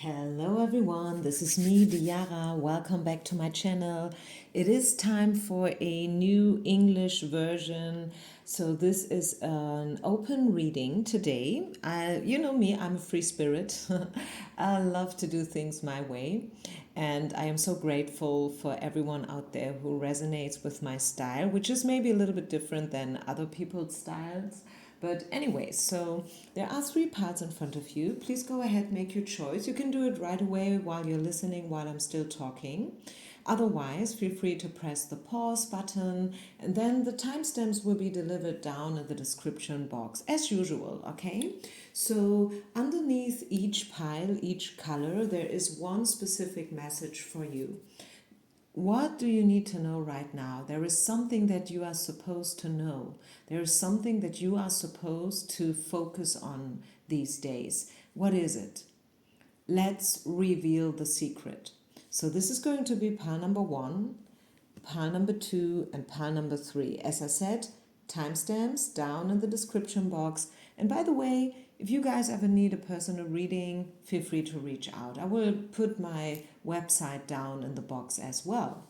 Hello everyone, this is me, Diara. Welcome back to my channel. It is time for a new English version. So this is an open reading today. You know me, I'm a free spirit. I love to do things my way. And I am so grateful for everyone out there who resonates with my style, which is maybe a little bit different than other people's styles. But anyway, so there are three parts in front of you. Please go ahead, make your choice. You can do it right away while you're listening, while I'm still talking. Otherwise, feel free to press the pause button, and then the timestamps will be delivered down in the description box as usual, okay? So underneath each pile, each color, there is one specific message for you. What do you need to know right now? There is something that you are supposed to know. There is something that you are supposed to focus on these days. What is it? Let's reveal the secret. So this is going to be pile number 1, pile number 2, and pile number 3. As I said, timestamps down in the description box. And by the way, if you guys ever need a personal reading, feel free to reach out. I will put my website down in the box as well.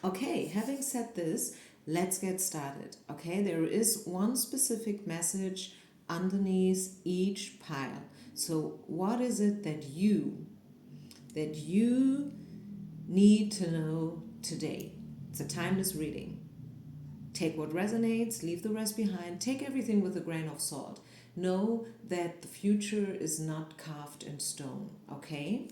Okay, having said this, let's get started. Okay, there is one specific message underneath each pile. So what is it that you need to know today? It's a timeless reading. Take what resonates, leave the rest behind, take everything with a grain of salt. Know that the future is not carved in stone, okay?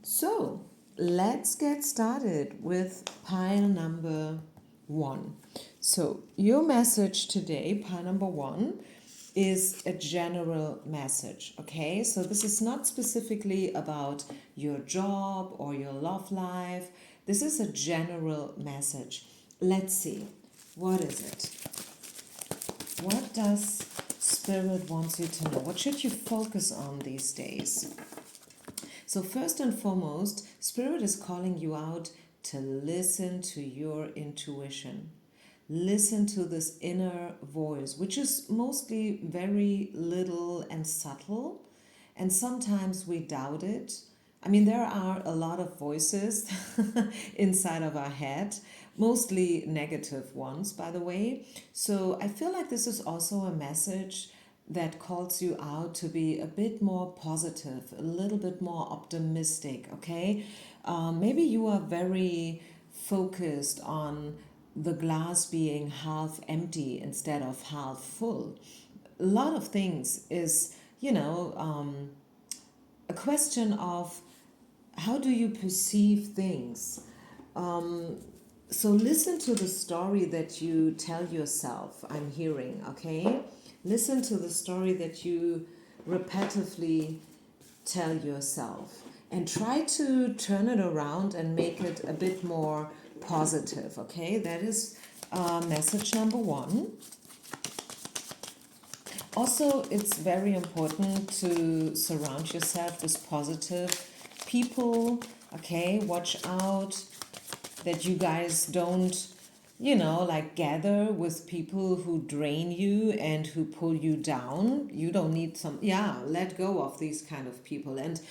So let's get started with pile number 1. So your message today, pile number 1, is a general message, okay? So this is not specifically about your job or your love life. This is a general message. Let's see. What is it? What does Spirit wants you to know? What should you focus on these days? So first and foremost, Spirit is calling you out to listen to your intuition. Listen to this inner voice, which is mostly very little and subtle, and sometimes we doubt it. I mean, there are a lot of voices inside of our head, mostly negative ones, by the way. So I feel like this is also a message that calls you out to be a bit more positive, a little bit more optimistic, okay? Maybe you are very focused on the glass being half empty instead of half full. A lot of things is, a question of how do you perceive things. So listen to the story that you tell yourself, I'm hearing, okay? Listen to the story that you repetitively tell yourself and try to turn it around and make it a bit more positive, okay? That is message number 1. Also, it's very important to surround yourself with positive people, okay? Watch out that you guys don't, like gather with people who drain you and who pull you down. You don't need let go of these kind of people. And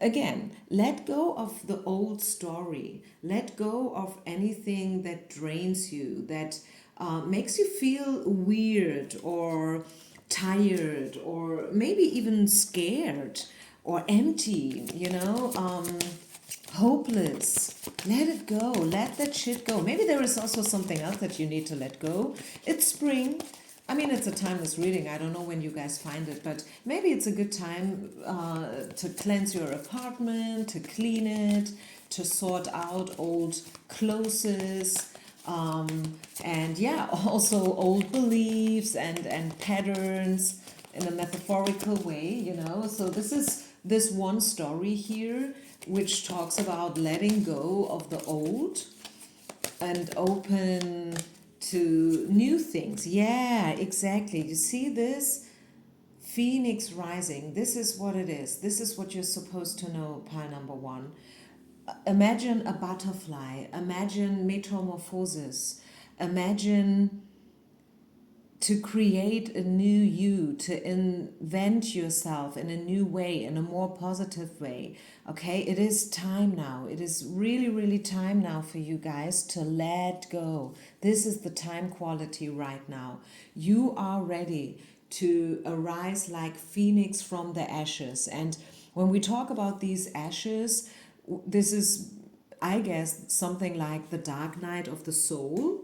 again, let go of the old story. Let go of anything that drains you, that makes you feel weird or tired or maybe even scared or empty, hopeless. Let it go. Let that shit go. Maybe there is also something else that you need to let go. It's spring. I mean, it's a timeless reading. I don't know when you guys find it, but maybe it's a good time to cleanse your apartment, to clean it, to sort out old clothes, and yeah, also old beliefs and patterns in a metaphorical way, So this is this one story here which talks about letting go of the old and open to new things. Yeah, exactly. You see this? Phoenix rising. This is what it is. This is what you're supposed to know, pile number 1. Imagine a butterfly. Imagine metamorphosis. Imagine to create a new you, to invent yourself in a new way, in a more positive way. Okay, it is time now. It is really, really time now for you guys to let go. This is the time quality right now. You are ready to arise like phoenix from the ashes. And when we talk about these ashes, this is, I guess, something like the dark night of the soul.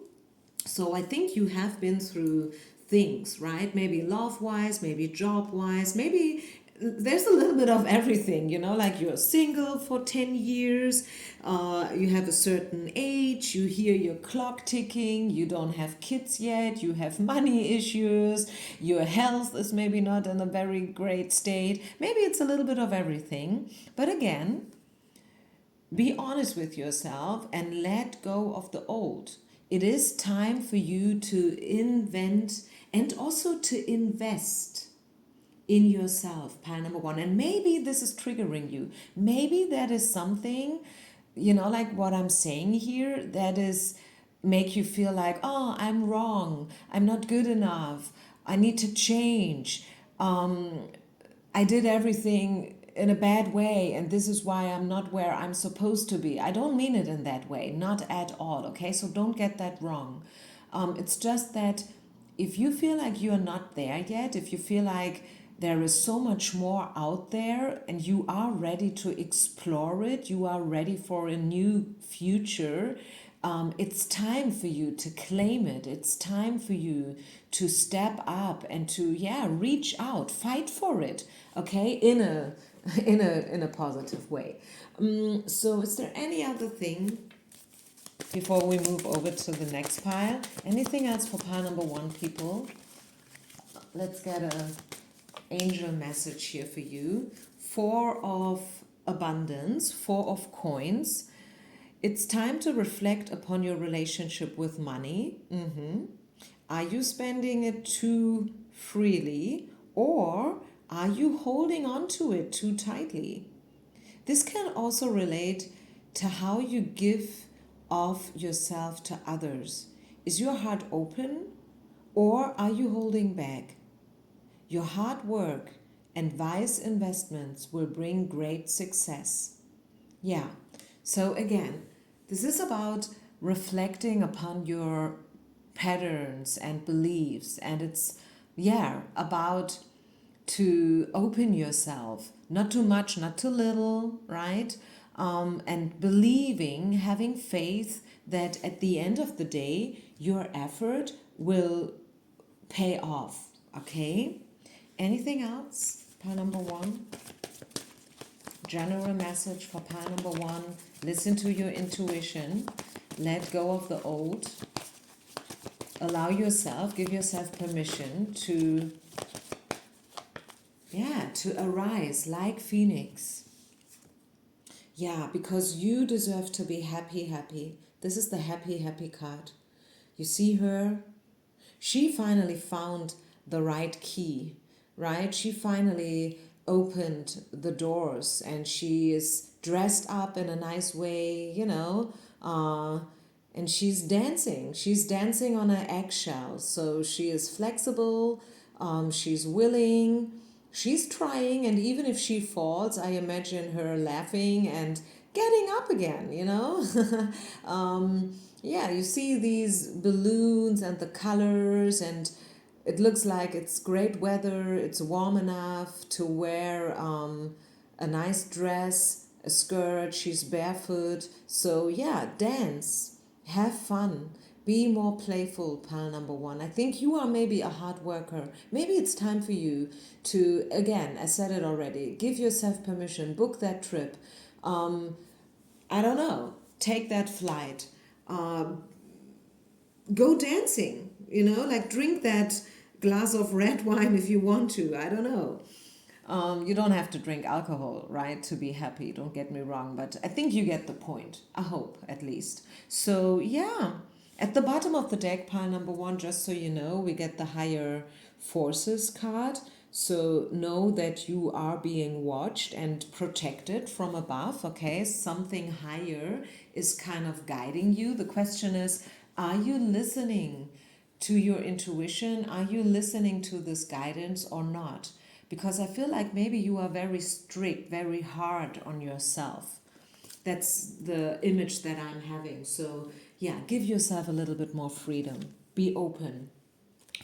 So I think you have been through things, right? Maybe love wise, maybe job wise, maybe there's a little bit of everything, like you're single for 10 years, you have a certain age, you hear your clock ticking, you don't have kids yet, you have money issues, your health is maybe not in a very great state. Maybe it's a little bit of everything. But again, be honest with yourself and let go of the old. It is time for you to invent and also to invest in yourself, pile number one. And maybe this is triggering you. Maybe that is something, like what I'm saying here, that is make you feel like, oh, I'm wrong, I'm not good enough, I need to change. I did everything in a bad way and this is why I'm not where I'm supposed to be. I don't mean it in that way, not at all, okay? So don't get that wrong. It's just that if you feel like you're not there yet, if you feel like there is so much more out there and you are ready to explore it, you are ready for a new future, it's time for you to claim it. It's time for you to step up and to reach out, fight for it, okay, in a in a positive way. So is there any other thing before we move over to the next pile? Anything else for pile number one, people? Let's get a angel message here for you. Four of abundance, four of coins. It's time to reflect upon your relationship with money. Are you spending it too freely, or are you holding on to it too tightly? This can also relate to how you give of yourself to others. Is your heart open, or are you holding back? Your hard work and wise investments will bring great success. Yeah, so again, this is about reflecting upon your patterns and beliefs, and it's, about to open yourself, not too much, not too little, right? And believing, having faith that at the end of the day, your effort will pay off, okay? Anything else? Pile number one. General message for pile number one. Listen to your intuition. Let go of the old. Allow yourself, give yourself permission to arise like phoenix. Yeah, because you deserve to be happy, happy. This is the happy, happy card. You see her? She finally found the right key, right? She finally opened the doors and she is dressed up in a nice way, and she's dancing. She's dancing on an eggshell. So she is flexible, she's willing, she's trying, and even if she falls, I imagine her laughing and getting up again, you see these balloons and the colors, and it looks like it's great weather, it's warm enough to wear a nice dress, a skirt, she's barefoot. So dance, have fun, be more playful, pile number one. I think you are maybe a hard worker. Maybe it's time for you to, again, I said it already, give yourself permission, book that trip. I don't know, take that flight, go dancing, like drink that glass of red wine if you want to. I don't know. You don't have to drink alcohol, right, to be happy. Don't get me wrong, but I think you get the point. I hope, at least. So, at the bottom of the deck, pile number one, just so you know, we get the higher forces card. So know that you are being watched and protected from above, okay? Something higher is kind of guiding you. The question is, are you listening to your intuition? Are you listening to this guidance or not? Because I feel like maybe you are very strict, very hard on yourself. That's the image that I'm having. So, yeah, give yourself a little bit more freedom. Be open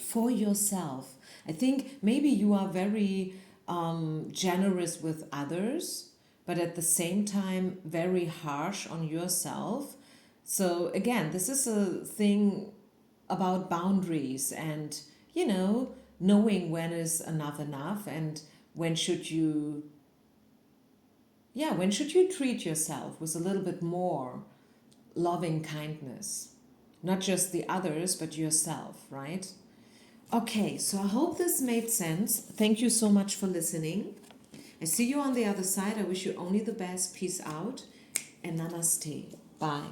for yourself. I think maybe you are very generous with others, but at the same time, very harsh on yourself. So, again, this is a thing about boundaries and, knowing when is enough and when should you, when should you treat yourself with a little bit more loving kindness. Not just the others, but yourself, right? Okay, so I hope this made sense. Thank you so much for listening. I see you on the other side. I wish you only the best. Peace out and namaste. Bye.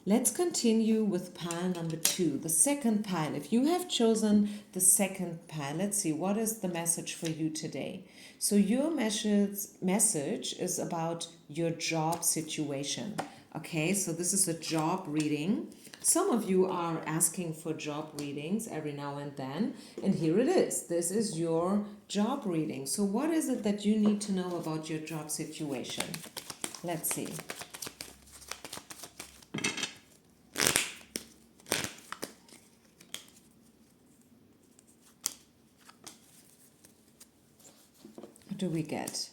Let's continue with pile number 2, the second pile. If you have chosen the second pile, let's see, what is the message for you today? So your message is about your job situation. Okay, so this is a job reading. Some of you are asking for job readings every now and then, and here it is. This is your job reading. So what is it that you need to know about your job situation? Let's see. What do we get?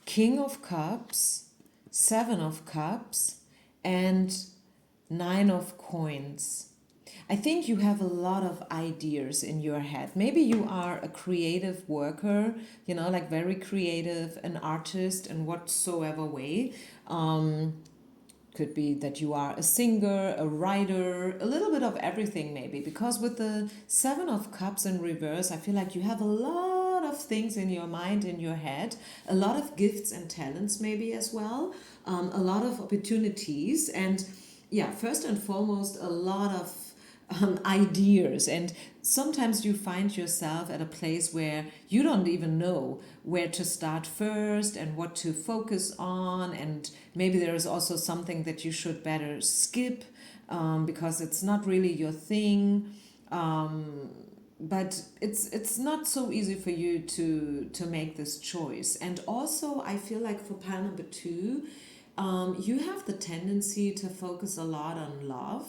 King of Cups, Seven of Cups, and Nine of Coins. I think you have a lot of ideas in your head. Maybe you are a creative worker, like very creative, an artist in whatsoever way. Could be that you are a singer, a writer, a little bit of everything maybe. Because with the Seven of Cups in reverse, I feel like you have a lot of things in your mind, in your head, a lot of gifts and talents maybe as well, a lot of opportunities, and first and foremost, a lot of ideas. And sometimes you find yourself at a place where you don't even know where to start first and what to focus on, and maybe there is also something that you should better skip because it's not really your thing. But it's not so easy for you to make this choice. And also I feel like for pile number 2, you have the tendency to focus a lot on love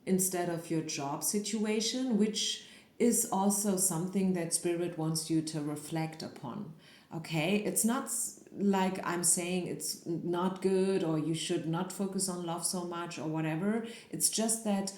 instead of your job situation, which is also something that Spirit wants you to reflect upon. Okay, it's not like I'm saying it's not good or you should not focus on love so much or whatever. It's just that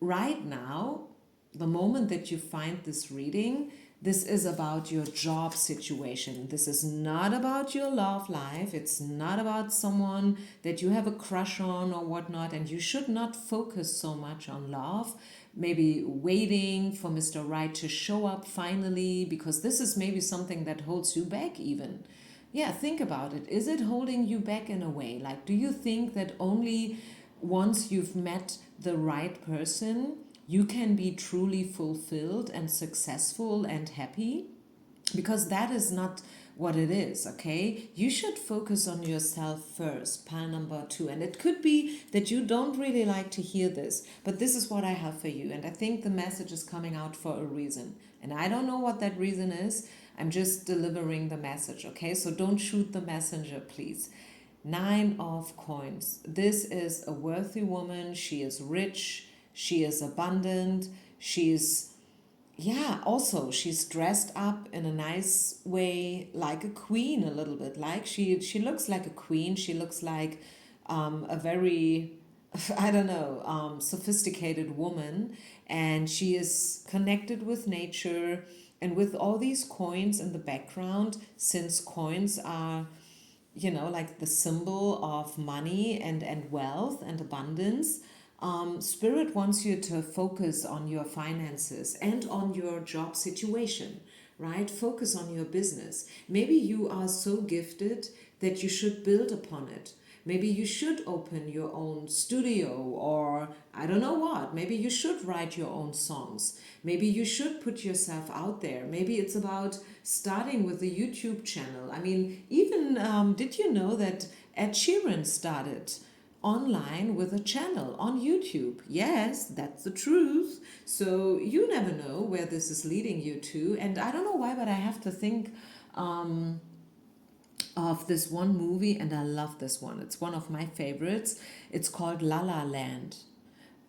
right now, the moment that you find this reading, this is about your job situation. This is not about your love life. It's not about someone that you have a crush on or whatnot. And you should not focus so much on love. Maybe waiting for Mr. Right to show up finally, because this is maybe something that holds you back even. Yeah, think about it. Is it holding you back in a way? Like, do you think that only once you've met the right person, you can be truly fulfilled and successful and happy? Because that is not what it is, okay? You should focus on yourself first, pile number 2. And it could be that you don't really like to hear this, but this is what I have for you. And I think the message is coming out for a reason. And I don't know what that reason is. I'm just delivering the message, okay? So don't shoot the messenger, please. 9 of Coins. This is a worthy woman. She is rich. She is abundant. She's she's dressed up in a nice way, like a queen a little bit. Like she looks like a queen. She looks like a very, I don't know, sophisticated woman. And she is connected with nature and with all these coins in the background, since coins are like the symbol of money and wealth and abundance. Spirit wants you to focus on your finances and on your job situation, right? Focus on your business. Maybe you are so gifted that you should build upon it. Maybe you should open your own studio, or I don't know what. Maybe you should write your own songs. Maybe you should put yourself out there. Maybe it's about starting with a YouTube channel. I mean, even did you know that Ed Sheeran started online with a channel on YouTube. Yes, that's the truth. So you never know where this is leading you to. And I don't know why, but I have to think of this one movie, and I love this one. It's one of my favorites. It's called La La Land.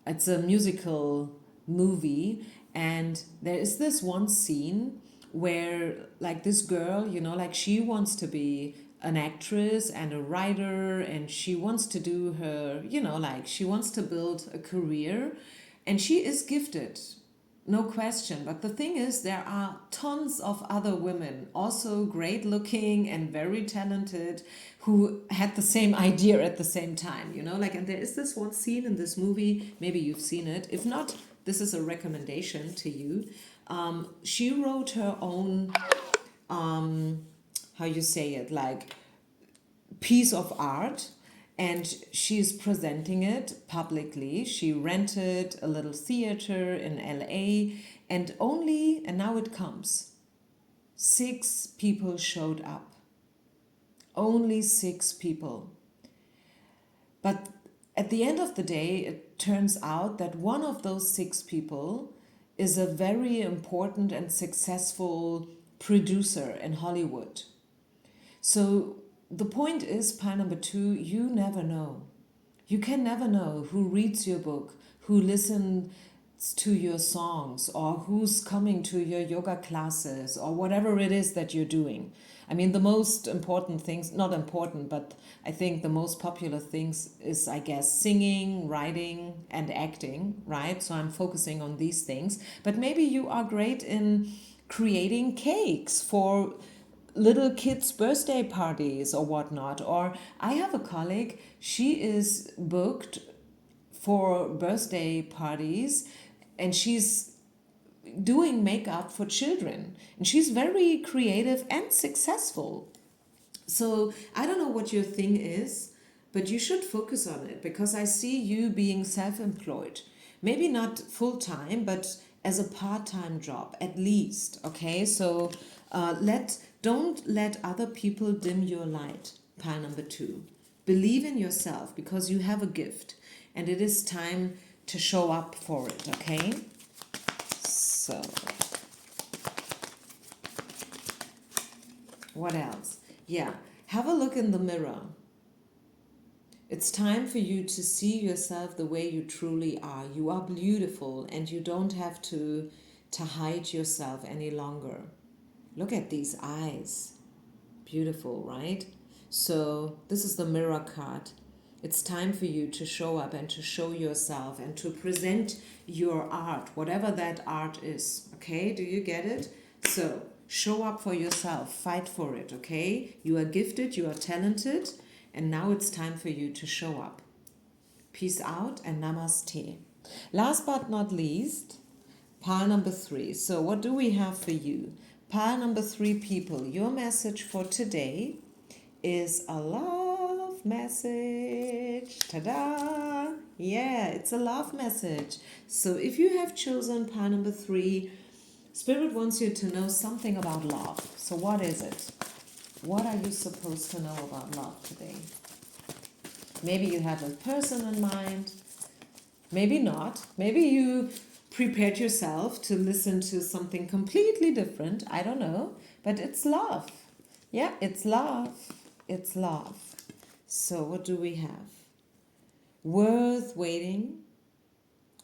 It's a musical movie, and there is this one scene where, like, this girl, like, she wants to be an actress and a writer, and she wants to do her, like, she wants to build a career, and she is gifted, no question. But the thing is, there are tons of other women, also great looking and very talented, who had the same idea at the same time, like, and there is this one scene in this movie, maybe you've seen it. If not, this is a recommendation to you. She wrote her own, how you say it, like, piece of art, and she's presenting it publicly. She rented a little theater in LA, and now it comes, 6 people showed up. Only 6 people. But at the end of the day, it turns out that one of those 6 people is a very important and successful producer in Hollywood. So the point is, pile number 2, you never know. You can never know who reads your book, who listens to your songs, or who's coming to your yoga classes, or whatever it is that you're doing. I mean, the most important things, not important, but I think the most popular things is, I guess, singing, writing, and acting, right? So I'm focusing on these things. But maybe you are great in creating cakes for little kids' birthday parties or whatnot. Or I have a colleague, she is booked for birthday parties, and she's doing makeup for children, and she's very creative and successful. So I don't know what your thing is, but you should focus on it, because I see you being self-employed, maybe not full-time, but as a part-time job at least. Okay, so don't let other people dim your light. Pile number 2, believe in yourself, because you have a gift, and it is time to show up for it. Okay, so what else? Yeah, have a look in the mirror. It's time for you to see yourself the way you truly are. You are beautiful, and you don't have to hide yourself any longer. Look at these eyes. Beautiful, right? So this is the mirror card. It's time for you to show up and to show yourself and to present your art, whatever that art is. Okay, do you get it? So show up for yourself, fight for it. Okay, you are gifted, you are talented, and now it's time for you to show up. Peace out and namaste. Last but not least, pile number 3. So what do we have for you? Pile number 3 people, your message for today is a love message. Ta-da! Yeah, it's a love message. So if you have chosen pile number 3, Spirit wants you to know something about love. So what is it? What are you supposed to know about love today? Maybe you have a person in mind. Maybe not. Maybe you prepared yourself to listen to something completely different. I don't know. But it's love. Yeah, it's love. It's love. So what do we have? Worth waiting.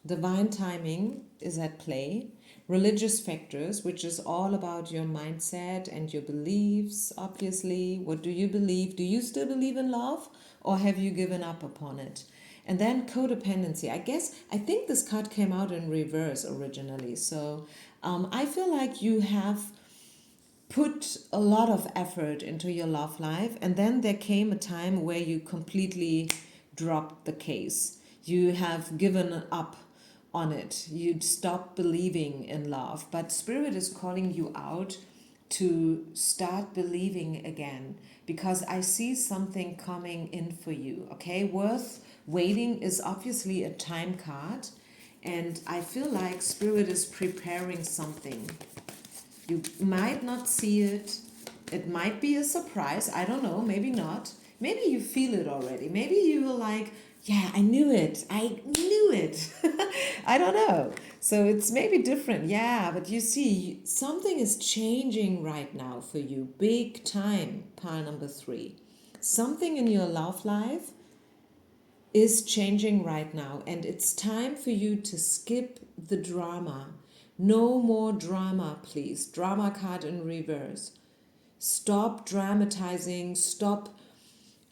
Divine timing is at play. Religious factors, which is all about your mindset and your beliefs, obviously. What do you believe? Do you still believe in love, or have you given up upon it? And then codependency. I think this card came out in reverse originally. So I feel like you have put a lot of effort into your love life, and then there came a time where you completely dropped the case. You have given up on it. You'd stop believing in love. But Spirit is calling you out to start believing again, because I see something coming in for you. Okay, worth waiting is obviously a time card, and I feel like Spirit is preparing something. You might not see it, It might be a surprise. I don't know. Maybe not. Maybe you feel it already. Maybe you were like, yeah, I knew it. I knew it. I don't know. So it's maybe different. Yeah, but you see, something is changing right now for you. Big time, pile number 3. Something in your love life is changing right now, and it's time for you to skip the drama. No more drama, please. Drama card in reverse. Stop dramatizing. Stop,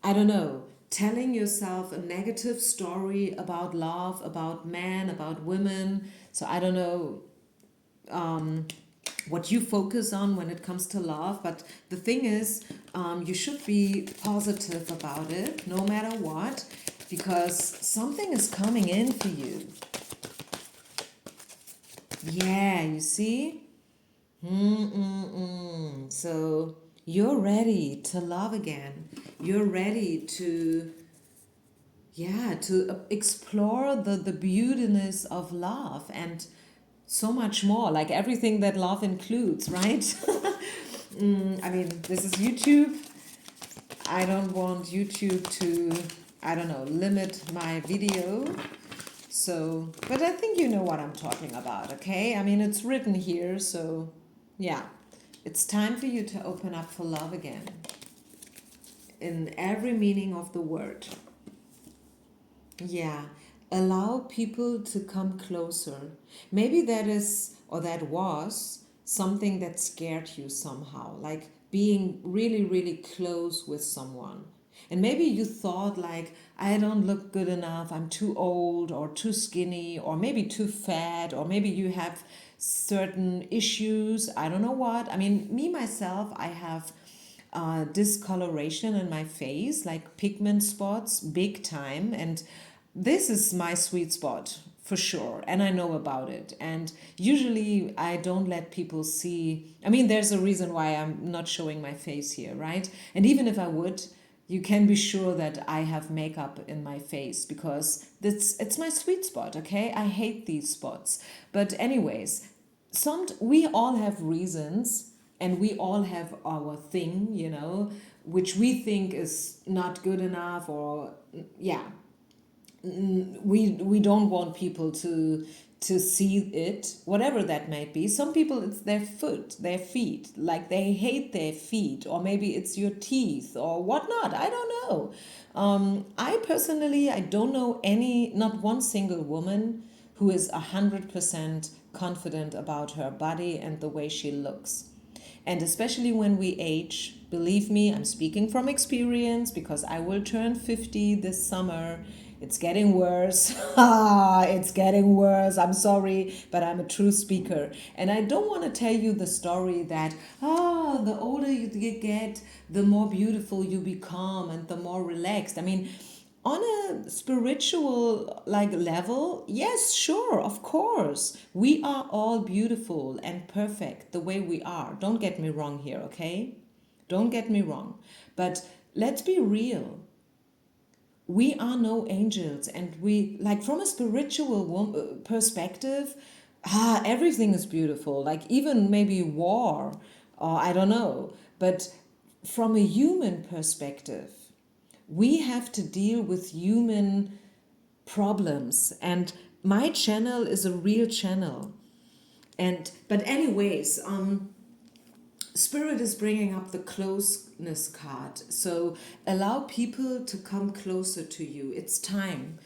I don't know, telling yourself a negative story about love, about men, about women. So I don't know what you focus on when it comes to love, but the thing is, you should be positive about it no matter what, because something is coming in for you. Yeah, you see? So you're ready to love again. You're ready to, yeah, to explore the beautiness of love and so much more, like everything that love includes, right? I mean, this is YouTube. I don't want YouTube to, I don't know, limit my video. So, but I think you know what I'm talking about, okay? I mean, it's written here, so yeah. It's time for you to open up for love again in every meaning of the word. Yeah. Allow people to come closer. Maybe that is, or that was, something that scared you somehow, like being really, really close with someone. And maybe you thought, like, I don't look good enough, I'm too old, or too skinny, or maybe too fat, or maybe you have certain issues. I don't know what. I mean, me, myself, I have discoloration in my face, like pigment spots, big time. And this is my sweet spot for sure. And I know about it. And usually I don't let people see. I mean, there's a reason why I'm not showing my face here, right? And even if I would, you can be sure that I have makeup in my face because it's my sweet spot, okay? I hate these spots. But anyways, we all have reasons and we all have our thing, which we think is not good enough, or yeah, we don't want people to see it, whatever that might be. Some people, it's their feet, like they hate their feet, or maybe it's your teeth or whatnot. I don't know. I personally, I don't know not one single woman who is 100% confident about her body and the way she looks. And especially when we age, believe me, I'm speaking from experience because I will turn 50 this summer. It's getting worse. It's getting worse. I'm sorry, but I'm a true speaker. And I don't want to tell you the story that, the older you get, the more beautiful you become and the more relaxed. I mean, on a spiritual level, yes, sure, of course, we are all beautiful and perfect the way we are. Don't get me wrong here, okay? Don't get me wrong. But let's be real. We are no angels, and we, like, from a spiritual perspective, everything is beautiful, like even maybe war, or I don't know. But from a human perspective, we have to deal with human problems, and my channel is a real channel. And but anyways, Spirit is bringing up the closeness card. So allow people to come closer to you. It's time.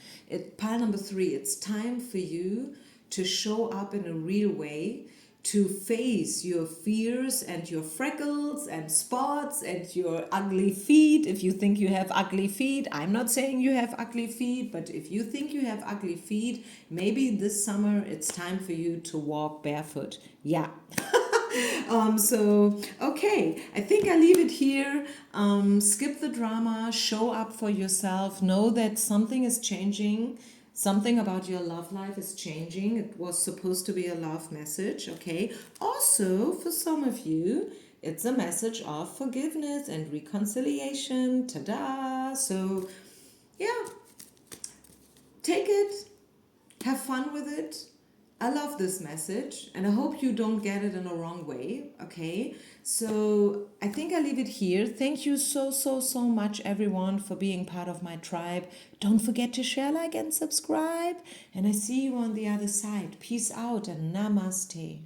Pile number 3, it's time for you to show up in a real way, to face your fears and your freckles and spots and your ugly feet. If you think you have ugly feet, I'm not saying you have ugly feet, but if you think you have ugly feet, maybe this summer it's time for you to walk barefoot. Yeah. So, okay, I think I leave it here. Skip the drama, show up for yourself, know that something is changing. Something about your love life is changing. It was supposed to be a love message, okay? Also, for some of you, it's a message of forgiveness and reconciliation. Ta-da! So, yeah, take it, have fun with it, I love this message and I hope you don't get it in a wrong way. Okay, so I think I leave it here. Thank you so much, everyone, for being part of my tribe. Don't forget to share, like, and subscribe. And I see you on the other side. Peace out and namaste.